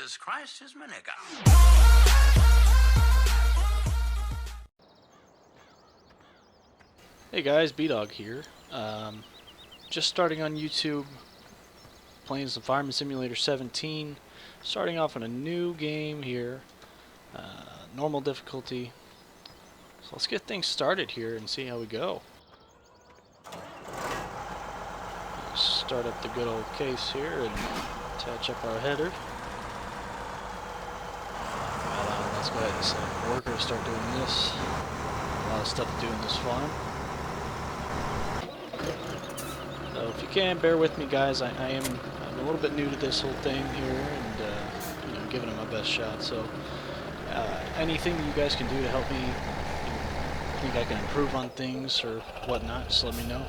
Jesus Christ is my nigga. Hey guys, B-Dog here. Just starting on YouTube, playing some Farming Simulator 17. Starting off on a new game here, normal difficulty. So let's get things started here and see how we go. Start up the good old case here and attach up our header. Let's go ahead and set up a worker to start doing this. A lot of stuff to do in this farm. So if you can, bear with me, guys. I'm a little bit new to this whole thing here, and giving it my best shot. So anything that you guys can do to help me, think I can improve on things or whatnot, just let me know.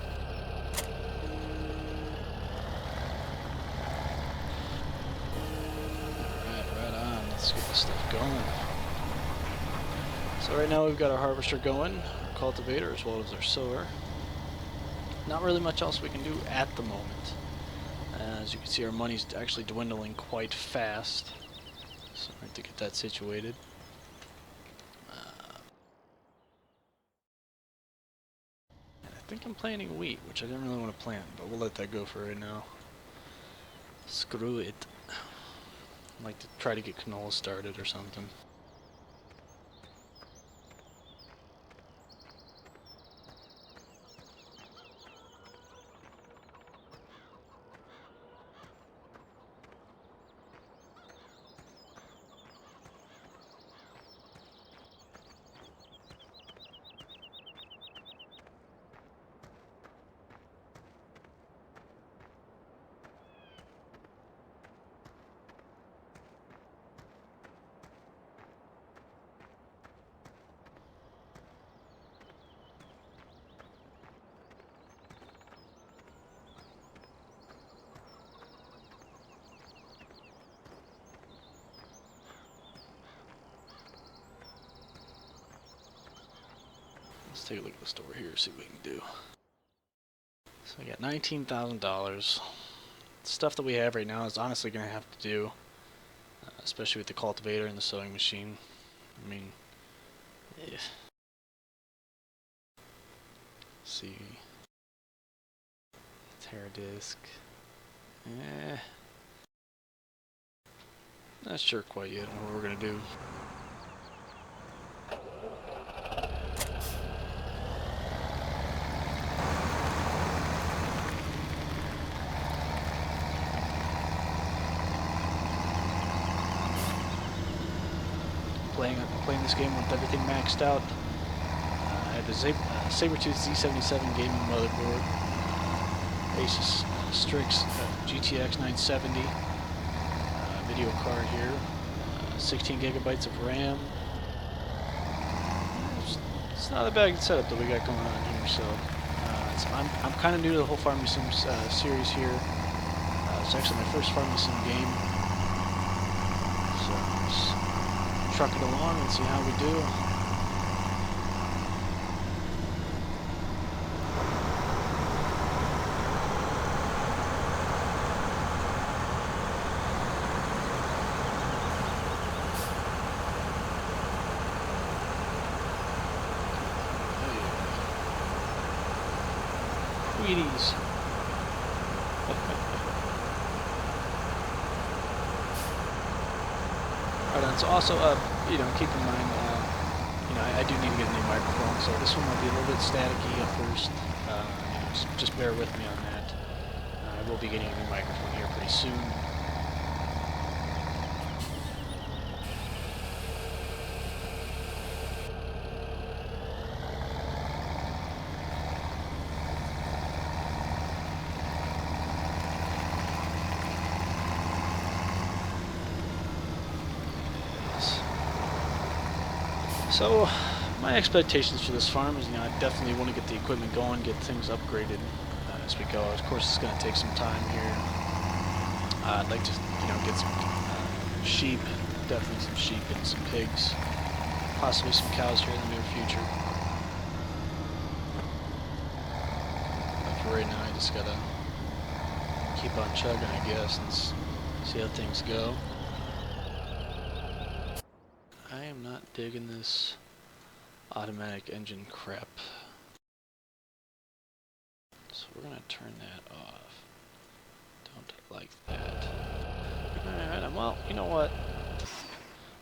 Right on. Let's get this stuff going. So right now we've got our harvester going, our cultivator, as well as our sower. Not really much else we can do at the moment. As you can see, our money's actually dwindling quite fast. So I have to get that situated. And I think I'm planting wheat, which I didn't really want to plant, but we'll let that go for right now. Screw it. I'd like to try to get canola started or something. Let's take a look at the store here, see what we can do. So we got $19,000. Stuff that we have right now is honestly going to have to do, especially with the cultivator and the sewing machine. I mean, yeah. Let's see. Tear disc. Not sure quite yet on what we're going to do. Playing this game with everything maxed out. I have a Sabertooth Z77 gaming motherboard, Asus Strix GTX 970 video card here, 16 gigabytes of RAM. It's not a bad setup that we got going on here. So I'm kind of new to the whole Farming Sim series here. It's actually my first Farming Sim game. So truck it along and see how we do. Wheaties. Right on. So also, keep in mind, I do need to get a new microphone, so this one might be a little bit staticky at first. Just bear with me on that. I will be getting a new microphone here pretty soon. So, my expectations for this farm is, I definitely want to get the equipment going, get things upgraded as we go. Of course, it's going to take some time here. I'd like to, get some sheep, definitely some sheep and some pigs, possibly some cows here in the near future. But for right now, I just gotta keep on chugging, I guess, and see how things go. digging this automatic engine crap. So we're gonna turn that off. Don't like that. Alright, well, you know what?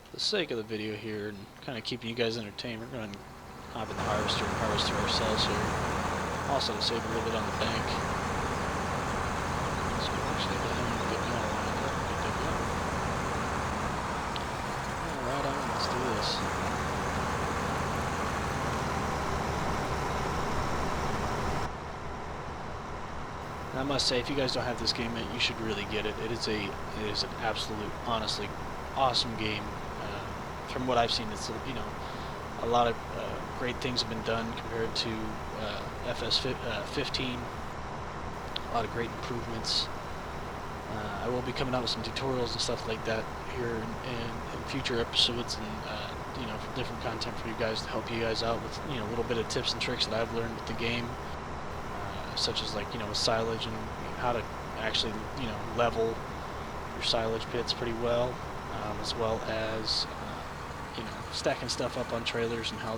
For the sake of the video here and kind of keeping you guys entertained, we're gonna hop in the harvester and harvest ourselves here. Also to save a little bit on the bank. So we're actually going to get all lined up. Good to go. Alright, let's do this. And I must say, if you guys don't have this game yet, you should really get it. It is an absolute, honestly, awesome game. From what I've seen, it's a lot of great things have been done compared to FS15. A lot of great improvements. I will be coming out with some tutorials and stuff like that here in future episodes, and for different content for you guys to help you guys out with a little bit of tips and tricks that I've learned with the game. Such as with silage and how to actually level your silage pits pretty well, as well as stacking stuff up on trailers and how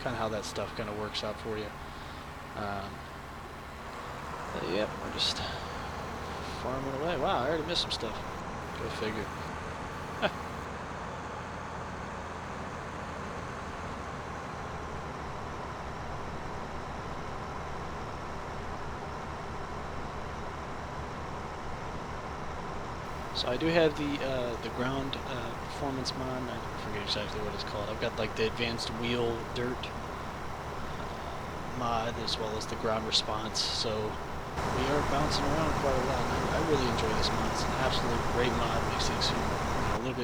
how that stuff kind of works out for you. Yep, we're just farming away. Wow, I already missed some stuff. Go figure. So I do have the ground performance mod. I forget exactly what it's called. I've got like the advanced wheel dirt mod as well as the ground response. So we are bouncing around quite a lot. And I really enjoy this mod. It's an absolute great mod. Makes things a little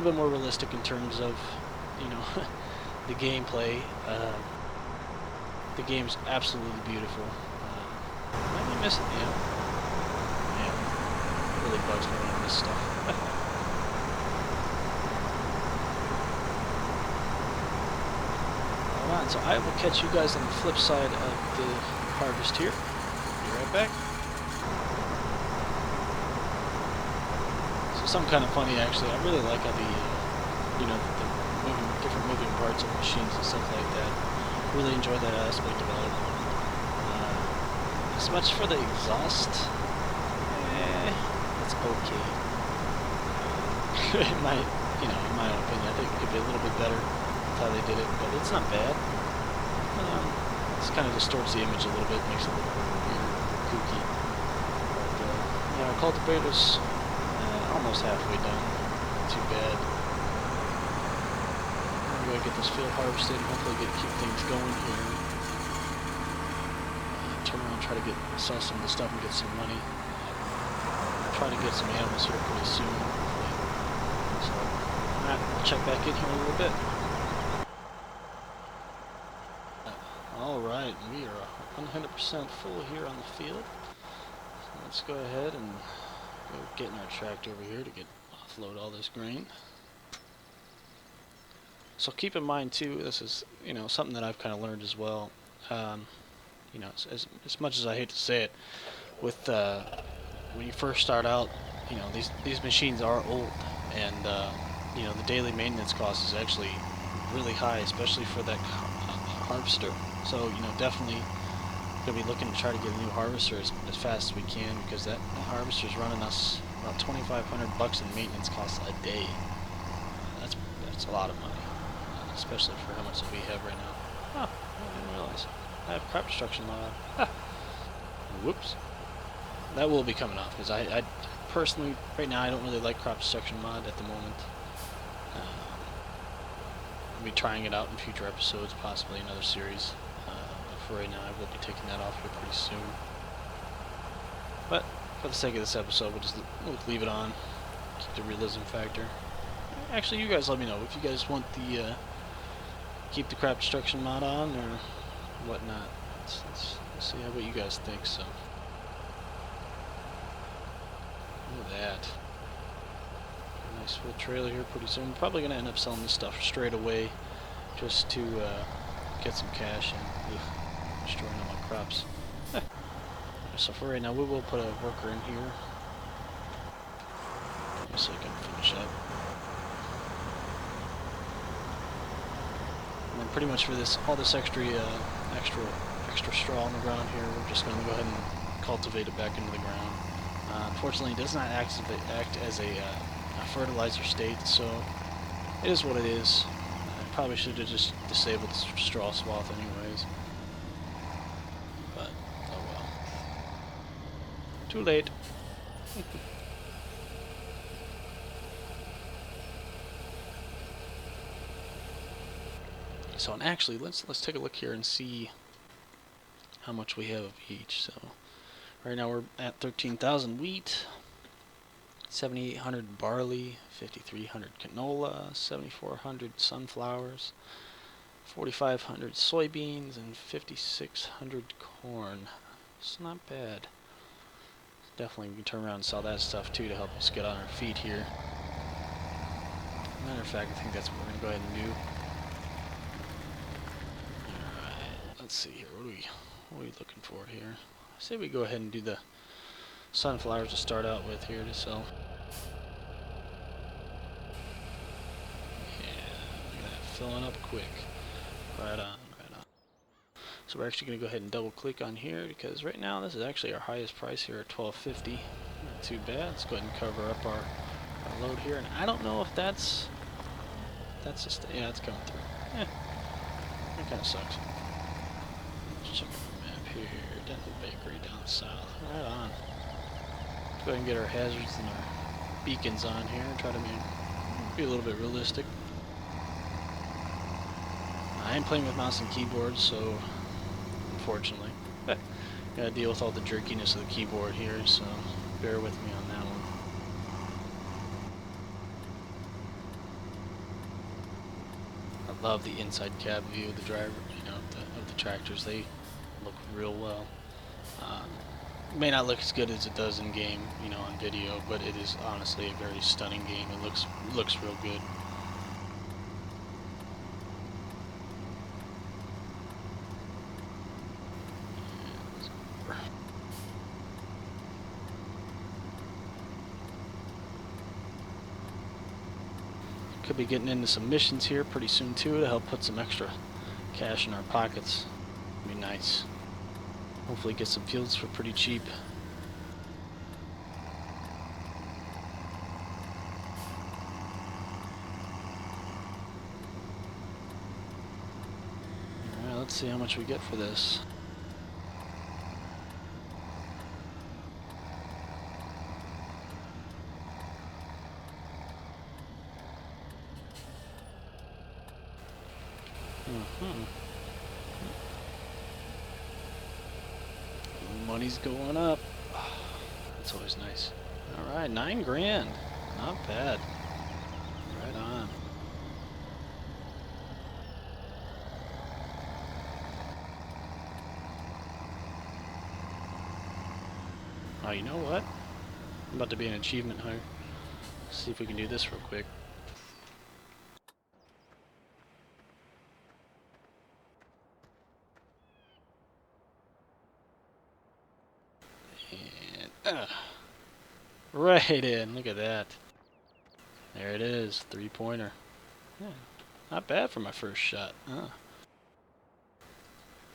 bit more realistic in terms of the gameplay. The game's absolutely beautiful. I may miss it, really bugs me when I miss stuff. Alright, so I will catch you guys on the flip side of the harvest here. Be right back. So something kind of funny actually, I really like how the different moving parts of machines and stuff like that. Really enjoy that aspect about it. As much for the exhaust, it's okay. In my opinion, I think it could be a little bit better with how they did it, but it's not bad. It kind of distorts the image a little bit, makes it a little bit weird, kooky. But our cultivator's almost halfway done. Not too bad. I'm gonna get this field harvested and hopefully keep things going here. Turn around, try to sell some of the stuff and get some money. Try to get some animals here pretty soon. So, alright, we'll check back in here in a little bit. Alright, we are 100% full here on the field. So let's go ahead and go get in our tractor over here to offload all this grain. So keep in mind too, this is something that I've kind of learned as well. As much as I hate to say it, with when you first start out, these machines are old, and the daily maintenance cost is actually really high, especially for that harvester. So definitely gonna be looking to try to get a new harvester as fast as we can, because that harvester is running us about $2,500 in maintenance costs a day. That's a lot of money, especially for how much that we have right now. Oh, I didn't realize I have crop destruction mod. Whoops. That will be coming off, because I personally, right now, I don't really like crop destruction mod at the moment. I'll be trying it out in future episodes, possibly another series. But for right now, I will be taking that off here pretty soon. But for the sake of this episode, we'll leave it on. Keep the realism factor. Actually, you guys let me know if you guys want the keep the crop destruction mod on or whatnot. Let's see what you guys think. So. Look at that. Nice full trailer here pretty soon. Probably going to end up selling this stuff straight away just to get some cash and destroying all my crops. So for right now, we will put a worker in here so I can finish up. pretty much for this all this extra straw on the ground here, we're just going to go ahead and cultivate it back into the ground. Unfortunately, it does not act as a fertilizer state, so it is what it is. I probably should have just disabled the straw swath anyways. But, oh well. Too late. So, and actually, let's take a look here and see how much we have of each. So, right now we're at 13,000 wheat, 7,800 barley, 5,300 canola, 7,400 sunflowers, 4,500 soybeans, and 5,600 corn. It's not bad. Definitely we can turn around and sell that stuff too to help us get on our feet here. Matter of fact, I think that's what we're going to go ahead and do. Alright, let's see here. What are we looking for here? I say we go ahead and do the sunflowers to start out with here to sell. Yeah, look at that, filling up quick. Right on, right on. So we're actually going to go ahead and double click on here because right now this is actually our highest price here at $12.50. Not too bad. Let's go ahead and cover up our load here. And I don't know if that's just, yeah, it's coming through. That kind of sucks. Let's check out the map here. Dental Bakery down south. Right on. Let's go ahead and get our hazards and our beacons on here and try to be a little bit realistic. I am playing with mouse and keyboard, so unfortunately, gotta deal with all the jerkiness of the keyboard here, so bear with me on that one. I love the inside cab view of the driver, of the tractors. They look real well. It may not look as good as it does in game, on video, but it is honestly a very stunning game. It looks real good. Could be getting into some missions here pretty soon too to help put some extra cash in our pockets. Be nice. Hopefully get some fields for pretty cheap. Alright, let's see how much we get for this. Money's going up. That's always nice. Alright, $9 grand. Not bad. Right on. Oh, you know what? I'm about to be an achievement hunter. Let's see if we can do this real quick. And right in. Look at that. There it is. 3-pointer. Yeah, not bad for my first shot.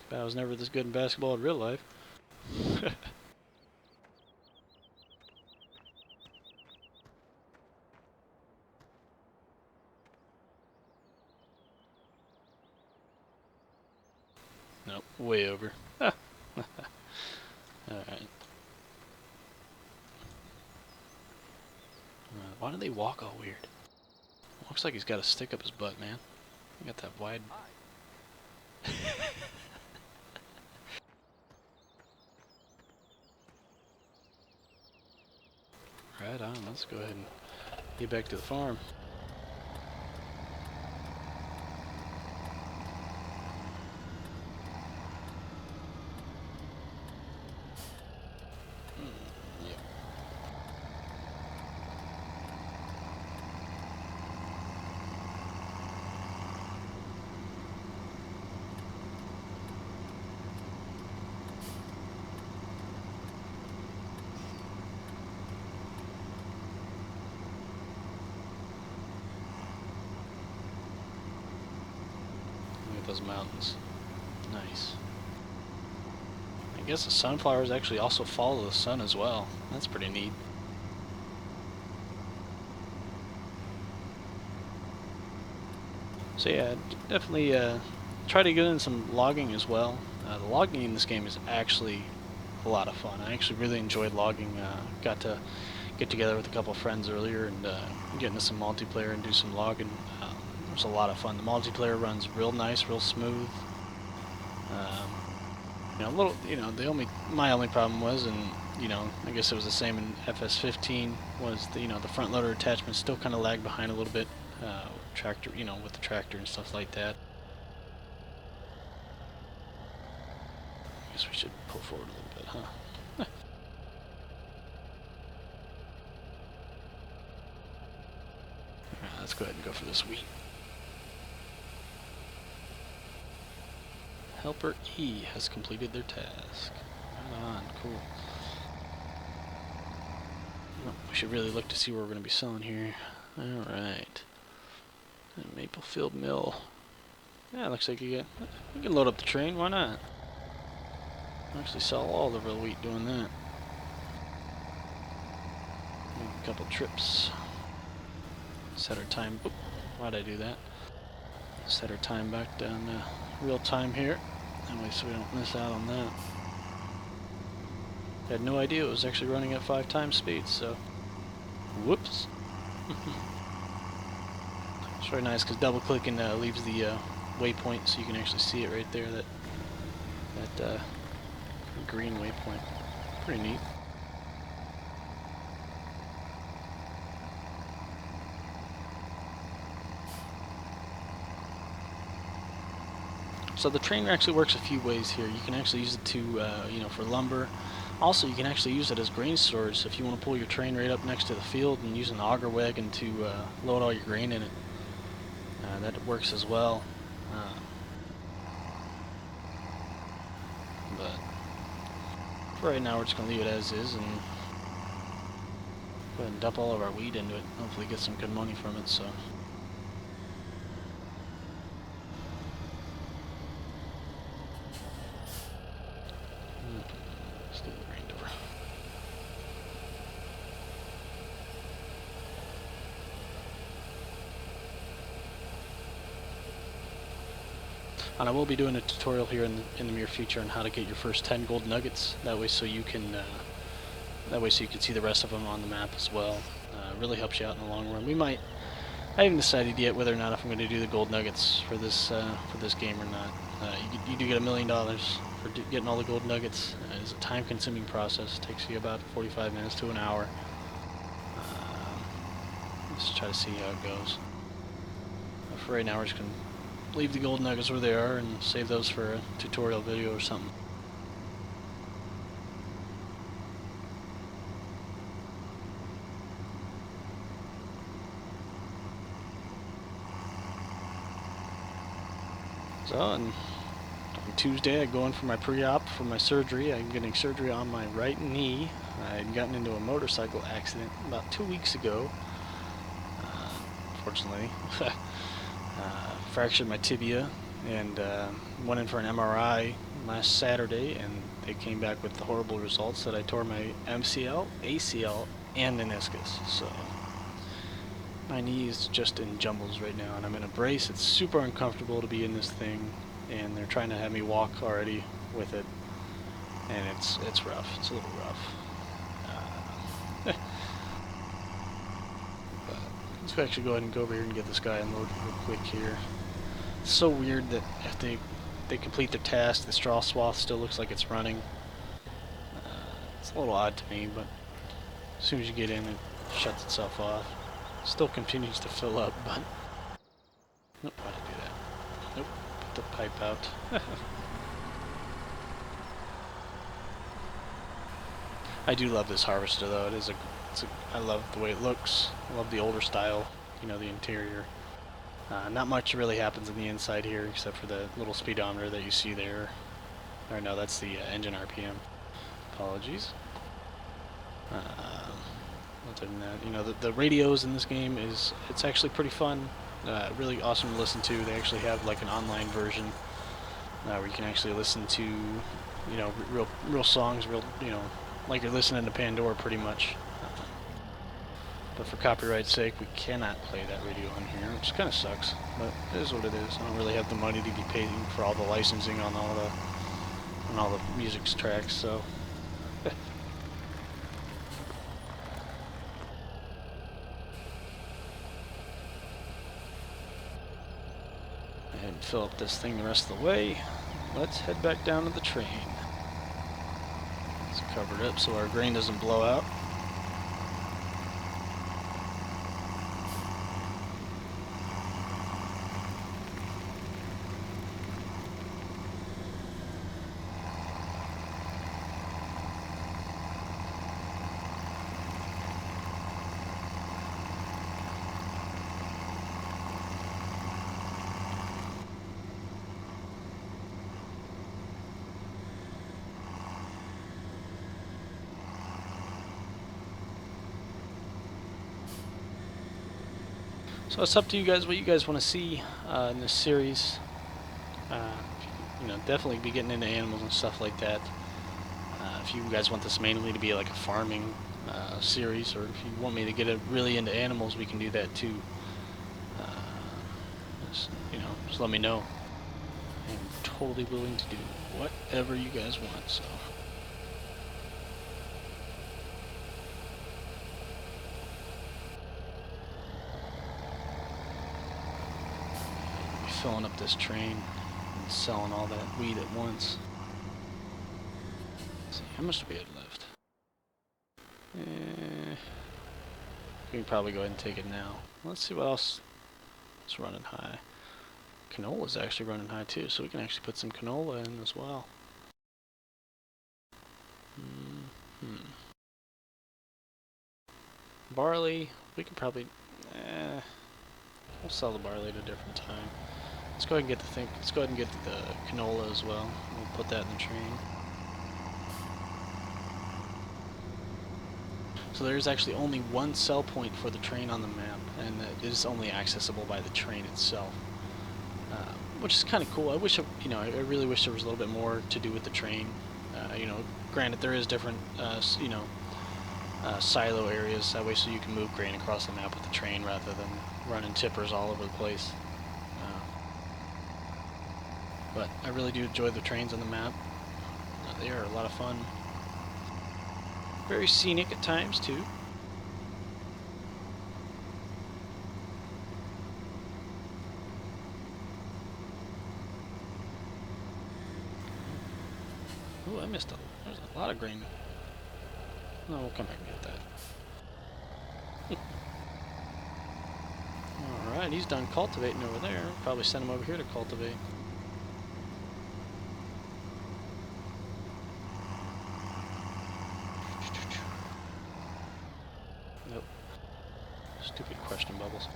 I was never this good in basketball in real life. Nope, way over. Alright. Why do they walk all weird? Looks like he's got a stick up his butt, man. He got that wide. Right on, let's go ahead and get back to the farm. those mountains. Nice. I guess the sunflowers actually also follow the sun as well. That's pretty neat. So yeah, definitely try to get in some logging as well. The logging in this game is actually a lot of fun. I actually really enjoyed logging. Got to get together with a couple of friends earlier and get into some multiplayer and do some logging. It was a lot of fun. The multiplayer runs real nice, real smooth. You know, a little. You know, my only problem was, and you know, I guess it was the same in FS15, was the the front loader attachment still kind of lagged behind a little bit. Tractor, with the tractor and stuff like that. I guess we should pull forward a little bit, huh? Let's go ahead and go for this wheat. Helper E has completed their task. Right on, cool. Oh, we should really look to see where we're going to be selling here. Alright. Maplefield Mill. Yeah, looks like we can load up the train, why not? Actually sell all the real wheat doing that. A couple trips. Set our time. Oop, why'd I do that? Set our time back down to real time here. That way so we don't miss out on that. Had no idea it was actually running at 5 times speed, so whoops. It's very nice because double clicking leaves the waypoint so you can actually see it right there, that green waypoint. Pretty neat. So the train actually works a few ways here. You can actually use it to, for lumber. Also, you can actually use it as grain storage. So if you want to pull your train right up next to the field and use an auger wagon to load all your grain in it, that works as well. But for right now, we're just going to leave it as is and go ahead and dump all of our wheat into it. Hopefully get some good money from it. So. And I will be doing a tutorial here in the near future on how to get your first 10 gold nuggets. That way, so you can see the rest of them on the map as well. Really helps you out in the long run. I haven't decided yet whether or not if I'm going to do the gold nuggets for this game or not. You do get $1 million for getting all the gold nuggets. It's a time-consuming process. It takes you about 45 minutes to an hour. Let's try to see how it goes. For right now, we're just going to leave the gold nuggets where they are and save those for a tutorial video or something. So, on Tuesday I go in for my pre-op for my surgery. I'm getting surgery on my right knee. I had gotten into a motorcycle accident about 2 weeks ago. Unfortunately. Fractured my tibia and went in for an MRI last Saturday, and they came back with the horrible results that I tore my MCL, ACL, and meniscus. So my knee is just in jumbles right now, and I'm in a brace. It's super uncomfortable to be in this thing, and they're trying to have me walk already with it, and it's rough. It's a little rough. But let's actually go ahead and go over here and get this guy unloaded real quick here. It's so weird that if they complete their task, the straw swath still looks like it's running. It's a little odd to me, but as soon as you get in, it shuts itself off. Still continues to fill up, but nope, why'd I do that? Nope, put the pipe out. I do love this harvester though. I love the way it looks. I love the older style, the interior. Not much really happens in the inside here except for the little speedometer that you see there. Or no, that's the engine RPM. Apologies. Other than that, the radios in this game it's actually pretty fun. Really awesome to listen to. They actually have like an online version where you can actually listen to, you know, real songs, you know, like you're listening to Pandora pretty much. But for copyright's sake, we cannot play that radio on here, which kind of sucks. But it is what it is. I don't really have the money to be paying for all the licensing on all the music tracks, so. And fill up this thing the rest of the way. Let's head back down to the train. It's covered up so our grain doesn't blow out. So it's up to you guys what you guys want to see in this series. You know, definitely be getting into animals and stuff like that. If you guys want this mainly to be like a farming series, or if you want me to get really into animals, we can do that too. You know, just let me know. I'm totally willing to do whatever you guys want. So. Filling up this train and selling all that weed at once. Let's see, how much do we have left? We can probably go ahead and take it now. Let's see what else is running high. Canola's actually running high too, so we can actually put some canola in as well. Barley, we can probably, we'll sell the barley at a different time. Let's go ahead and get let's go ahead and get the canola as well. We'll put that in the train. So there's actually only one sell point for the train on the map, and it is only accessible by the train itself, which is kind of cool. I wish, you know, I really wish there was a little bit more to do with the train. You know, granted there is different, you know, silo areas that way, so you can move grain across the map with the train rather than running tippers all over the place. But I really do enjoy the trains on the map. They are a lot of fun. Very scenic at times too. Ooh, I missed there's a lot of grain. No, we'll come back and get that. Alright, he's done cultivating over there. Probably send him over here to cultivate. Nope. Stupid question bubbles.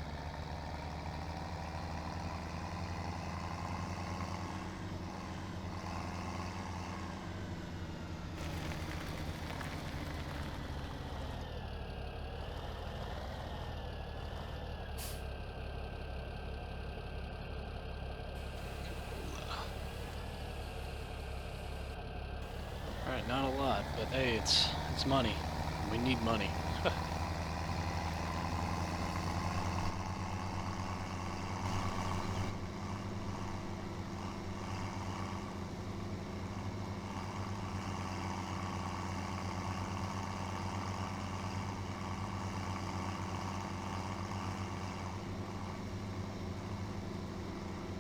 Alright, not a lot, but hey, it's money. We need money.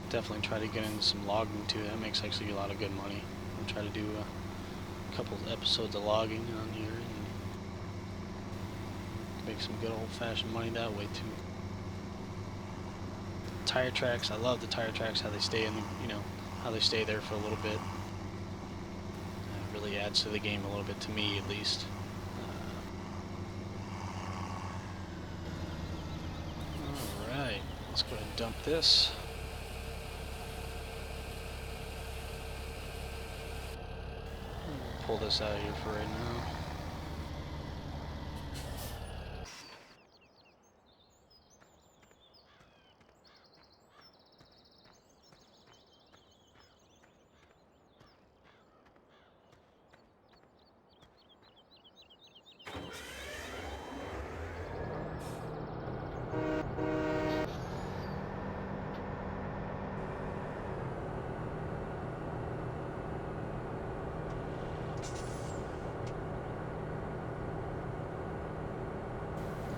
Definitely try to get into some logging too. That makes actually a lot of good money. I'll try to do a couple episodes of logging on here and make some good old-fashioned money that way too. Tire tracks, I love the tire tracks. How they stay in, you know, how they stay there for a little bit. It really adds to the game a little bit, to me at least. All right, let's go ahead and dump this. Pull this out of here for right now.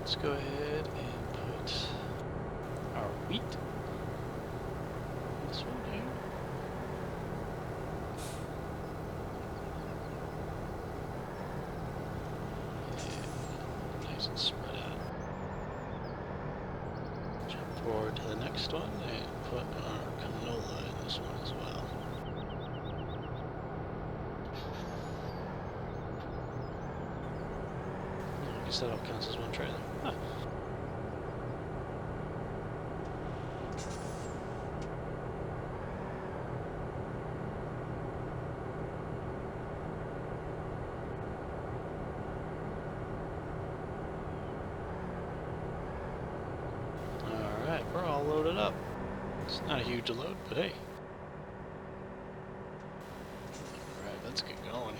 let's go ahead and put our wheat in this one here. Nice and spread out. Jump forward to the next one and put our canola in this one as well. I guess that all counts as one trailer. Huh. Alright, we're all loaded up. It's not a huge load, but hey. Alright, let's get going.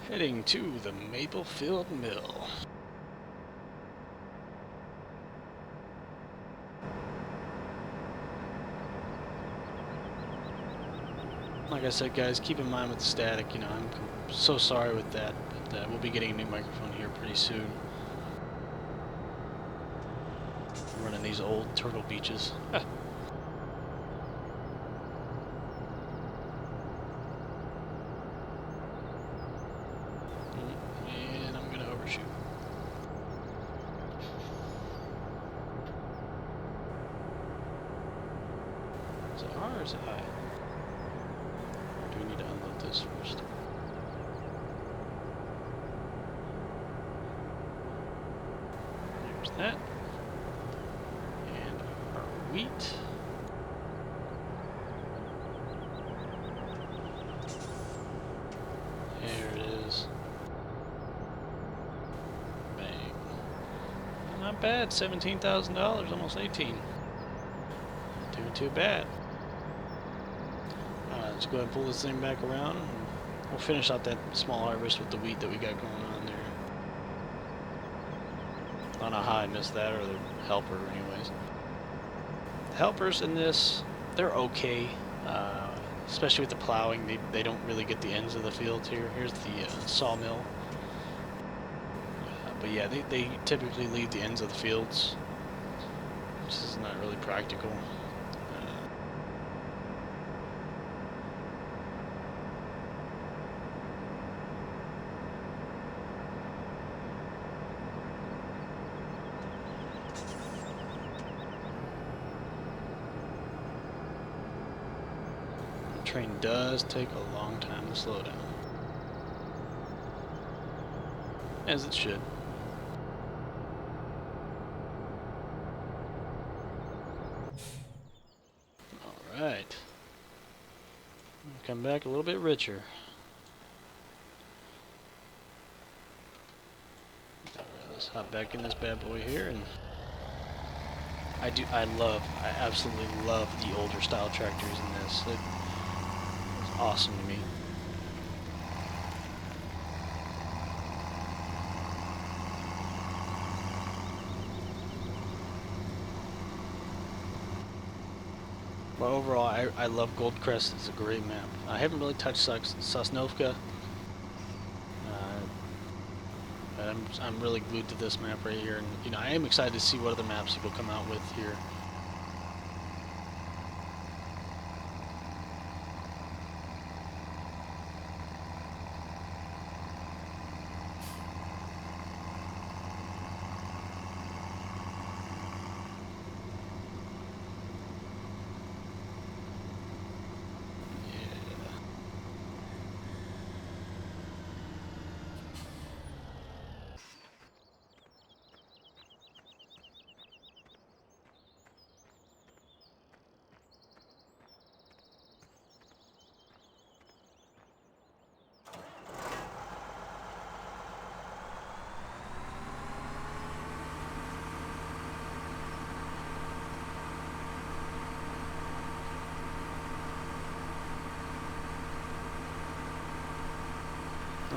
Heading to the Maplefield Mill. Like I said, guys, keep in mind with the static, you know, I'm so sorry with that, but we'll be getting a new microphone here pretty soon. I'm running these old Turtle Beaches. And I'm gonna overshoot. Is it R or is it I? Or do we need to unload this first? There's that. And our wheat. There it is. Bang. Not bad, $17,000, almost 18. Not doing too bad. Let's go ahead and pull this thing back around. And we'll finish out that small harvest with the wheat that we got going on there. I don't know how I missed that, or the helper anyways. The helpers in this, they're okay. Especially with the plowing, they don't really get the ends of the fields here. Here's the sawmill. But yeah, they typically leave the ends of the fields, which is not really practical. The train does take a long time to slow down, as it should. Alright. Come back a little bit richer. Alright, let's hop back in this bad boy here, and I absolutely love the older style tractors in this. It's awesome to me. But overall, I love Goldcrest. It's a great map. I haven't really touched Sosnovka. But I'm really glued to this map right here, and you know, I am excited to see what other maps people come out with here.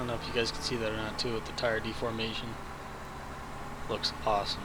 don't know if you guys can see that or not too with the tire deformation. Looks awesome.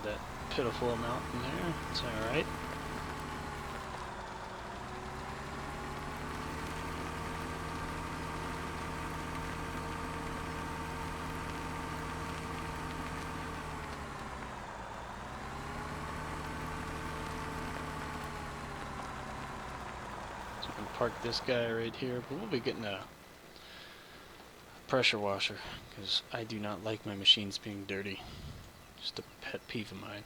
That pitiful amount in there. It's alright. So we can park this guy right here, but we'll be getting a pressure washer because I do not like my machines being dirty. Just a pet peeve of mine.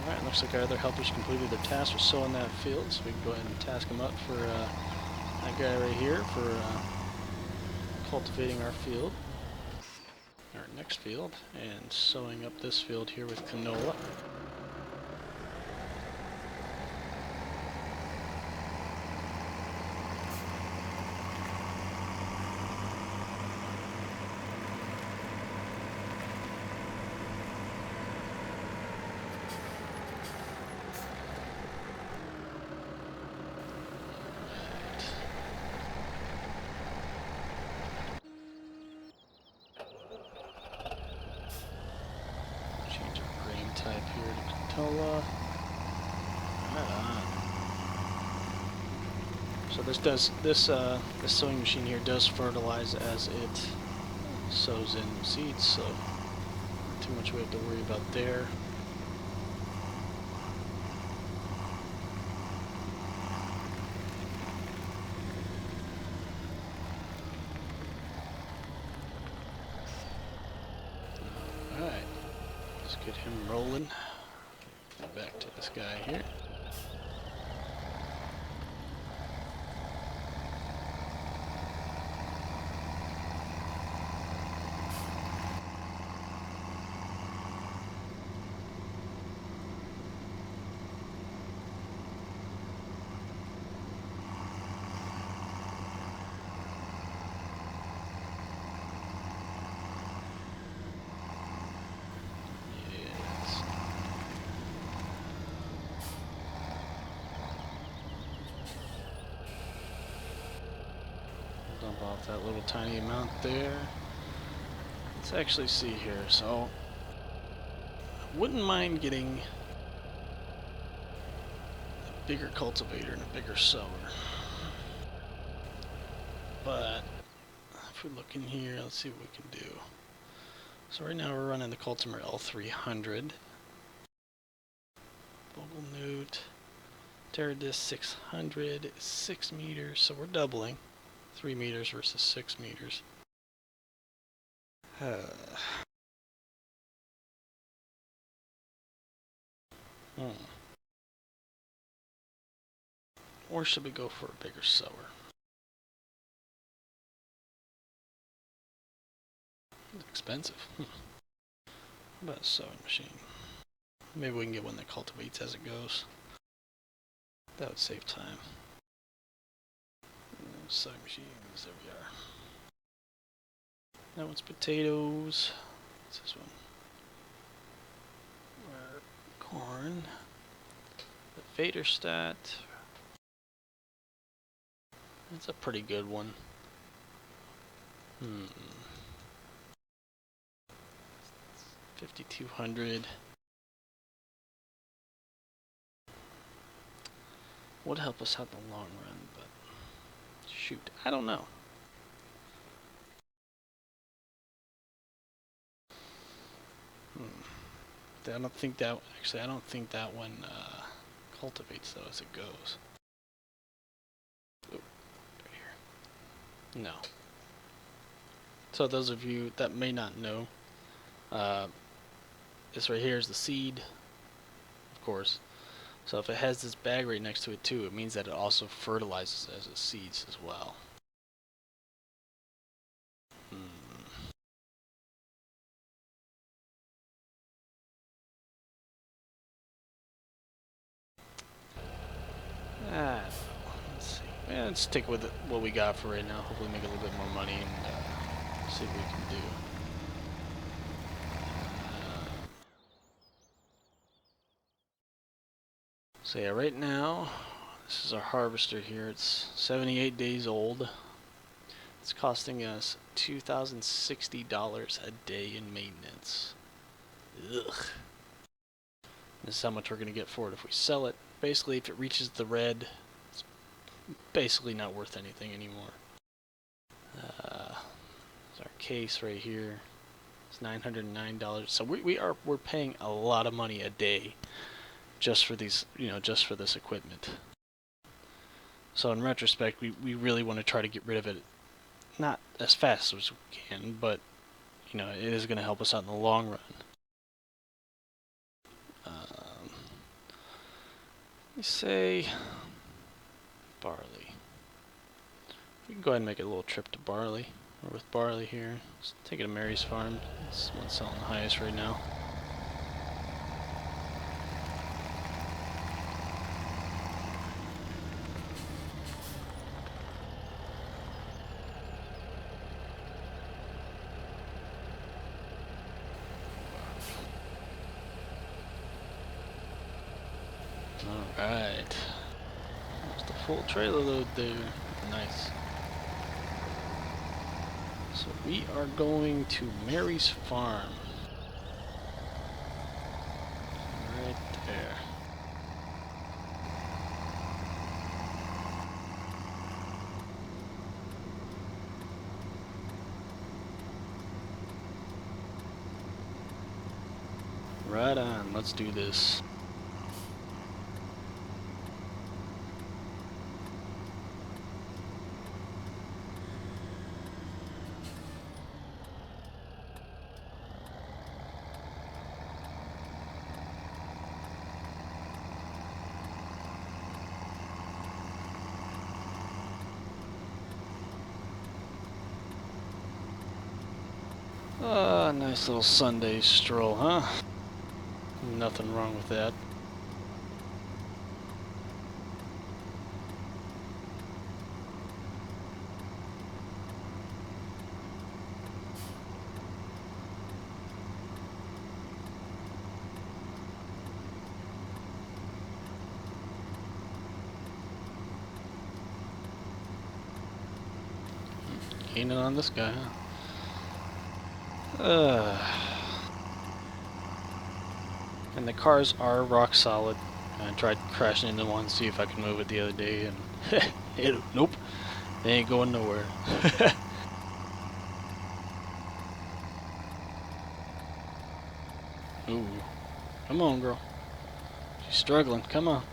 Alright, looks like our other helpers completed their task for sowing that field, so we can go ahead and task them up for that guy right here for cultivating our field, our next field, and sowing up this field here with canola. Type here to canola. Right on. So this sowing machine here does fertilize as it sows in seeds, so not too much we have to worry about there. Alright. Let's get him rolling. Back to this guy here. Dump off that little tiny amount there. Let's actually see here. So, I wouldn't mind getting a bigger cultivator and a bigger sower. But, if we look in here, let's see what we can do. So right now we're running the Cultimer L300. Vogel Newt. Terradisc 600, 6 meters, so we're doubling. 3 meters versus 6 meters. Or should we go for a bigger sower? It's expensive. How about a sewing machine? Maybe we can get one that cultivates as it goes. That would save time. Sewing machines, there we are. That one's potatoes. What's this one? Corn. The Vaderstat. That's a pretty good one. 5,200. Would help us out in the long run, but shoot, I don't know. I don't think that actually. I don't think that one cultivates though as it goes. Oop, right here. No. So those of you that may not know, this right here is the seed, of course. So if it has this bag right next to it too, it means that it also fertilizes as it seeds as well. Let's see. Yeah, let's stick with it, what we got for right now. Hopefully make a little bit more money and see what we can do. So yeah, right now, this is our harvester here. It's 78 days old. It's costing us $2,060 a day in maintenance. Ugh. This is how much we're going to get for it if we sell it. Basically, if it reaches the red, it's basically not worth anything anymore. There's our case right here. It's $909. So we're paying a lot of money a day just for these, just for this equipment. So in retrospect, we really want to try to get rid of it, not as fast as we can, but it is going to help us out in the long run. Let me say barley. We can go ahead and make a little trip to barley. We're with barley here. Let's take it to Mary's farm. It's what's selling the highest right now. Alright. There's the full trailer load there. Nice. So we are going to Mary's farm. Right there. Right on, let's do this. Nice little Sunday stroll, huh? Nothing wrong with that. Gaining on this guy, huh? And the cars are rock solid. I tried crashing into one to see if I could move it the other day, and nope, they ain't going nowhere. Ooh, come on, girl. She's struggling. Come on,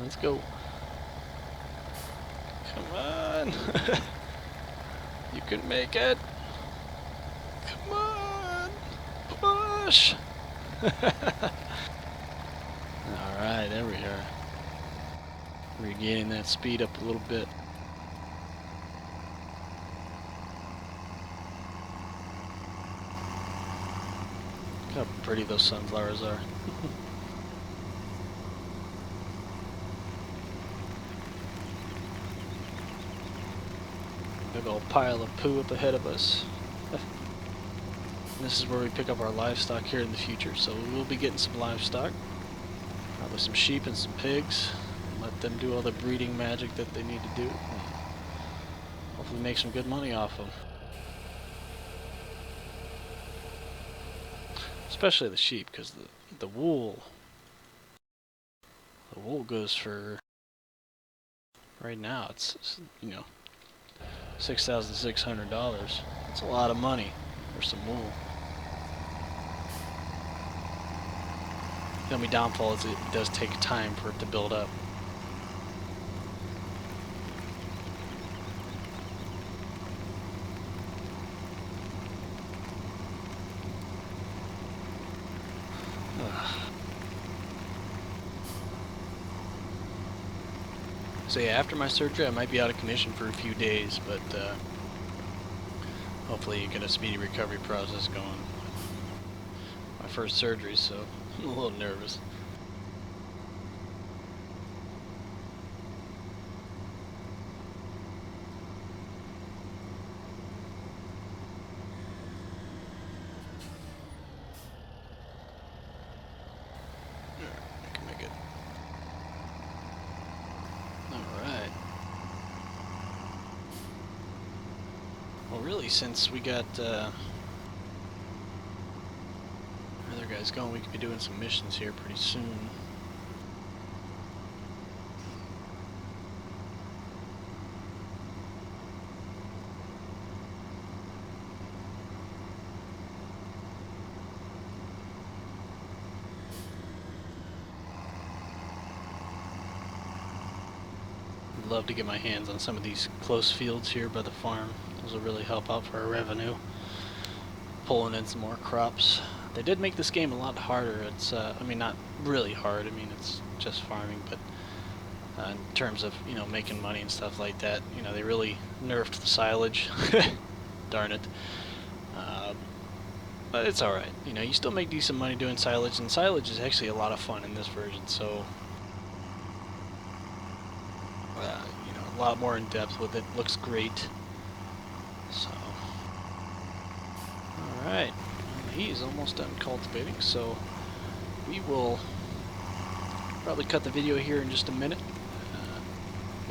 let's go. Come on. You can make it. Come on, push. Alright, there we are. Regaining that speed up a little bit. Look how pretty those sunflowers are. Big old pile of poo up ahead of us. This is where we pick up our livestock here in the future, so we will be getting some livestock. Probably some sheep and some pigs. Let them do all the breeding magic that they need to do. Hopefully make some good money off them. Especially the sheep, because the wool goes for, right now it's $6,600. That's a lot of money for some wool. the only downfall is it does take time for it to build up. So yeah, after my surgery I might be out of commission for a few days, but hopefully you get a speedy recovery process going. My first surgery, so I'm a little nervous. I can make it. Alright. Well, really, since we got other guys going, we could be doing some missions here pretty soon. I'd love to get my hands on some of these close fields here by the farm. Those will really help out for our revenue. Pulling in some more crops. They did make this game a lot harder. It's, I mean, not really hard. I mean, it's just farming, but in terms of, you know, making money and stuff like that, you know, they really nerfed the silage. Darn it. But it's alright. You know, you still make decent money doing silage, and silage is actually a lot of fun in this version, so you know, a lot more in depth with it. Looks great. So, alright. He's almost done cultivating, so we will probably cut the video here in just a minute.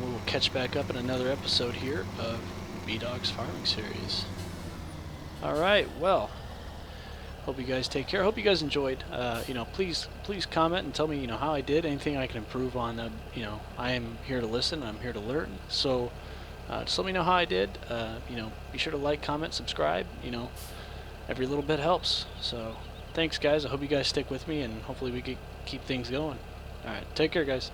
We'll catch back up in another episode here of B-Dog's Farming Series. Alright, well, hope you guys take care. Hope you guys enjoyed. You know, please comment and tell me, you know, how I did, anything I can improve on. You know, I am here to listen, I'm here to learn, so just let me know how I did. You know, be sure to like, comment, subscribe. You know, every little bit helps. So thanks guys, I hope you guys stick with me, and hopefully we can keep things going. Alright, take care guys.